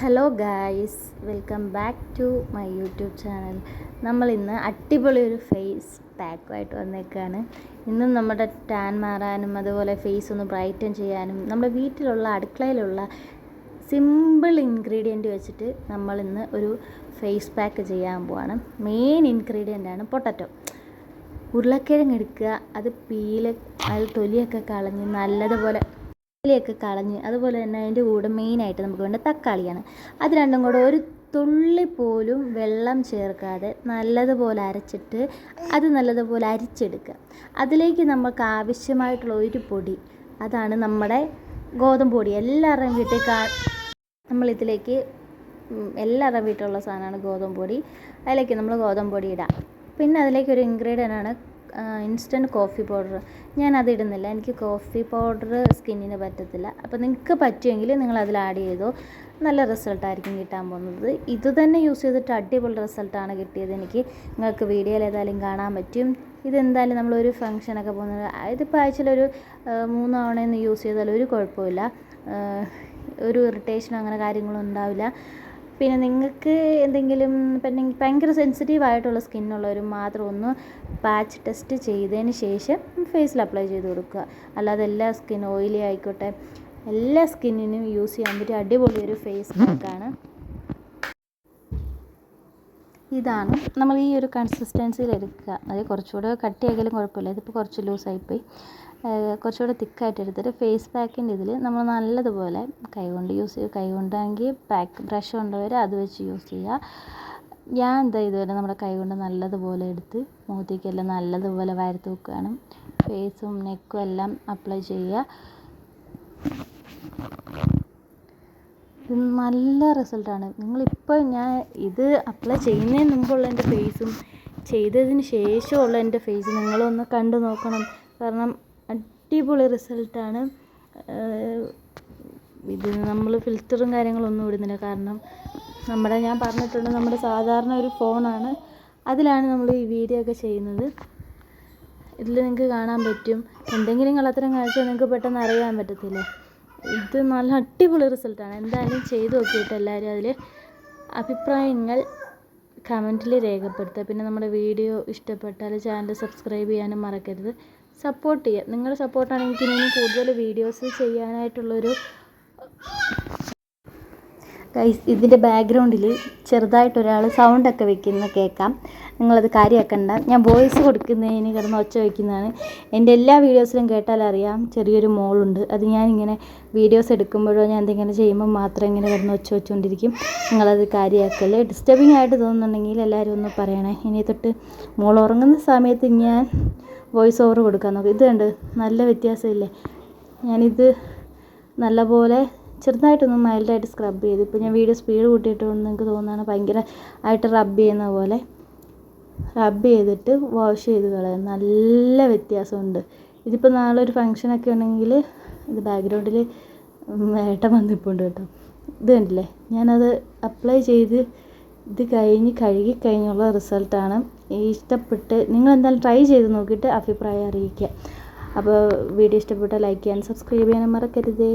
Hello guys, welcome back to my YouTube channel. നമ്മൾ ഇന്ന് അടിപൊളി ഒരു ഫേസ് പാക്കുമായിട്ട് വന്നേക്കാണ്. ഇന്നും നമ്മുടെ ടാൻ മാറാനും അതുപോലെ ഫേസ് ഒന്ന് ബ്രൈറ്റൻ ചെയ്യാനും നമ്മുടെ വീട്ടിലുള്ള അടുക്കളയിലുള്ള സിമ്പിൾ ഇൻഗ്രീഡിയൻറ്റ് വെച്ചിട്ട് നമ്മൾ ഇന്ന് ഒരു ഫേസ് പാക്ക് ചെയ്യാൻ പോവാണ്. മെയിൻ ഇൻഗ്രീഡിയൻ്റാണ് പൊട്ടറ്റോ. ഉരുളക്കിഴങ്ങ് എടുക്കുക, അത് അത് തൊലിയൊക്കെ കളഞ്ഞ് നല്ലതുപോലെ കളഞ്ഞ്, അതുപോലെ തന്നെ അതിൻ്റെ കൂടെ മെയിനായിട്ട് നമുക്ക് വേണ്ട തക്കാളിയാണ്. അത് രണ്ടും കൂടെ ഒരു തുള്ളി പോലും വെള്ളം ചേർക്കാതെ നല്ലതുപോലെ അരച്ചിട്ട് അത് നല്ലതുപോലെ അരിച്ചെടുക്കുക. അതിലേക്ക് നമുക്ക് ആവശ്യമായിട്ടുള്ള ഒരു പൊടി, അതാണ് നമ്മുടെ ഗോതമ്പ് പൊടി. എല്ലാവരുടെയും വീട്ടിൽ നമ്മളിതിലേക്ക് എല്ലാവരുടെയും വീട്ടിലുള്ള സാധനമാണ് ഗോതമ്പ് പൊടി. അതിലേക്ക് നമ്മൾ ഗോതമ്പ് പൊടി ഇടാം. പിന്നെ അതിലേക്കൊരു ഇൻഗ്രീഡിയൻ്റാണ് ഇൻസ്റ്റൻറ്റ് കോഫി പൗഡർ. ഞാനത് ഇടുന്നില്ല, എനിക്ക് കോഫി പൗഡർ സ്കിന്നിന് പറ്റത്തില്ല. അപ്പോൾ നിങ്ങൾക്ക് പറ്റുമെങ്കിൽ നിങ്ങൾ അതിൽ ആഡ് ചെയ്തോ, നല്ല റിസൾട്ടായിരിക്കും കിട്ടാൻ പോകുന്നത്. ഇത് തന്നെ യൂസ് ചെയ്തിട്ട് അടിപൊളി റിസൾട്ടാണ് കിട്ടിയത് എനിക്ക്. നിങ്ങൾക്ക് വീഡിയോയിൽ ഏതായാലും കാണാൻ പറ്റും. ഇതെന്തായാലും നമ്മളൊരു ഫംഗ്ഷനൊക്കെ പോകുന്നത്, ഇതിപ്പോൾ ആഴ്ചയിലൊരു 3 തവണയൊന്നും യൂസ് ചെയ്താൽ ഒരു കുഴപ്പമില്ല, ഒരു ഇറിറ്റേഷനോ അങ്ങനെ കാര്യങ്ങളൊന്നും ഉണ്ടാവില്ല. പിന്നെ നിങ്ങൾക്ക് എന്തെങ്കിലും ഭയങ്കര സെൻസിറ്റീവായിട്ടുള്ള സ്കിന്നുള്ളവർ മാത്രം ഒന്ന് പാച്ച് ടെസ്റ്റ് ചെയ്തതിന് ശേഷം ഫേസിൽ അപ്ലൈ ചെയ്ത് കൊടുക്കുക. അല്ലാതെ എല്ലാ ഓയിലി ആയിക്കോട്ടെ, എല്ലാ സ്കിന്നിനും യൂസ് ചെയ്യാൻ പറ്റിയ അടിപൊളി ഒരു ഫേസ് പാക്കാണ്. ഇതാണ് നമ്മൾ ഈ ഒരു കൺസിസ്റ്റൻസിയിൽ എടുക്കുക. അത് കുറച്ചുകൂടെ കട്ടിയായാലും കുഴപ്പമില്ല. ഇതിപ്പോൾ കുറച്ച് ലൂസായിപ്പോയി. കുറച്ചുകൂടെ തിക്കായിട്ട് എടുത്തിട്ട് ഫേസ് പാക്കിൻ്റെ ഇതിൽ നമ്മൾ നല്ലതുപോലെ കൈകൊണ്ട് യൂസ് ചെയ്യുക. കൈകൊണ്ടാണെങ്കിൽ ബ്രഷ് കൊണ്ടുവരെ അത് വെച്ച് യൂസ് ചെയ്യുക. ഞാൻ ഇതുവരെ നമ്മുടെ കൈകൊണ്ട് നല്ലതുപോലെ എടുത്ത് മുഖത്തേക്കെല്ലാം നല്ലതുപോലെ വരത്ത് വെക്കുകയാണ്. ഫേസും നെക്കും എല്ലാം അപ്ലൈ ചെയ്യുക. ഇത് നല്ല റിസൾട്ടാണ്. നിങ്ങളിപ്പോൾ ഞാൻ ഇത് അപ്ലൈ ചെയ്യുന്നതിന് മുമ്പുള്ള എൻ്റെ ഫേസും ചെയ്തതിന് ശേഷമുള്ള എൻ്റെ ഫേസ് നിങ്ങളൊന്ന് കണ്ടു നോക്കണം. കാരണം അടിപൊളി റിസൾട്ടാണ്. ഇത് നമ്മൾ ഫിൽറ്ററും കാര്യങ്ങളൊന്നും ഇടുന്നില്ല. കാരണം ഞാൻ പറഞ്ഞിട്ടുണ്ട്, നമ്മുടെ സാധാരണ ഒരു ഫോണാണ്, അതിലാണ് നമ്മൾ ഈ വീഡിയോ ഒക്കെ ചെയ്യുന്നത്. ഇതിൽ നിങ്ങൾക്ക് കാണാൻ പറ്റും. എന്തെങ്കിലും കള്ളത്തരം കാണിച്ചാൽ നിങ്ങൾക്ക് പെട്ടെന്ന് അറിയാൻ പറ്റത്തില്ലേ. ഇത് നല്ല അടിപൊളി റിസൾട്ടാണ്. എന്തായാലും ചെയ്ത് നോക്കിയിട്ട് എല്ലാവരും അതിൽ അഭിപ്രായങ്ങൾ കമൻറ്റിൽ രേഖപ്പെടുത്തുക. പിന്നെ നമ്മുടെ വീഡിയോ ഇഷ്ടപ്പെട്ടാൽ ചാനൽ സബ്സ്ക്രൈബ് ചെയ്യാനും മറക്കരുത്. സപ്പോർട്ട് ചെയ്യുക. നിങ്ങളുടെ സപ്പോർട്ടാണ് എനിക്ക് ഇനി കൂടുതൽ വീഡിയോസ് ചെയ്യാനായിട്ടുള്ളൊരു. ഗൈസ്, ഇതിൻ്റെ ബാക്ക്ഗ്രൗണ്ടിൽ ചെറുതായിട്ടൊരാൾ സൗണ്ടൊക്കെ വെക്കുന്ന കേൾക്കാം. നിങ്ങളത് കാര്യമാക്കണ്ട. ഞാൻ വോയിസ് കൊടുക്കുന്നതിന് കിടന്ന് ഒച്ച വയ്ക്കുന്നതാണ്. എൻ്റെ എല്ലാ വീഡിയോസിലും കേട്ടാലറിയാം ചെറിയൊരു മോളുണ്ട്. അത് ഞാനിങ്ങനെ വീഡിയോസ് എടുക്കുമ്പോഴോ ഞാൻ എന്തെങ്കിലും ചെയ്യുമ്പോൾ മാത്രം ഇങ്ങനെ കിടന്ന് ഒച്ച വെച്ചുകൊണ്ടിരിക്കും. നിങ്ങളത് കാര്യമാക്കല്ലേ. ഡിസ്റ്റർബിംഗ് ആയിട്ട് തോന്നുന്നുണ്ടെങ്കിൽ എല്ലാവരും ഒന്ന് പറയണേ. ഇനി തൊട്ട് മോൾ ഉറങ്ങുന്ന സമയത്ത് ഞാൻ വോയിസ് ഓവർ കൊടുക്കാൻ നോക്കും. ഇത് കണ്ട് നല്ല വ്യത്യാസമില്ലേ. ഞാനിത് നല്ലപോലെ ചെറുതായിട്ടൊന്ന് മൈൽഡായിട്ട് സ്ക്രബ് ചെയ്ത്, ഇപ്പോൾ ഞാൻ വീഡിയോ സ്പീഡ് കൂട്ടിയിട്ടോണ്ട് നിങ്ങൾക്ക് തോന്നുന്നതാണ് ഭയങ്കര ആയിട്ട് റബ്ബ് ചെയ്യുന്ന പോലെ. റബ്ബ് ചെയ്തിട്ട് വാഷ് ചെയ്ത് കളയാം. നല്ല വ്യത്യാസമുണ്ട്. ഇതിപ്പോൾ നാളെ ഒരു ഫംഗ്ഷനൊക്കെ ഉണ്ടെങ്കിൽ ഇത് ബാക്ക്ഗ്രൗണ്ടിൽ ഏട്ടൻ വന്നിപ്പുണ്ട് കേട്ടോ. ഇത് കണ്ടില്ലേ, ഞാനത് അപ്ലൈ ചെയ്ത് ഇത് കഴുകി കഴിഞ്ഞുള്ള റിസൾട്ടാണ്. ഇഷ്ടപ്പെട്ട് നിങ്ങൾ എന്തായാലും ട്രൈ ചെയ്ത് നോക്കിയിട്ട് അഭിപ്രായം അറിയിക്കുക. അപ്പോൾ വീഡിയോ ഇഷ്ടപ്പെട്ടാൽ ലൈക്ക് ചെയ്യാനും സബ്സ്ക്രൈബ് ചെയ്യാനും മറക്കരുതേ.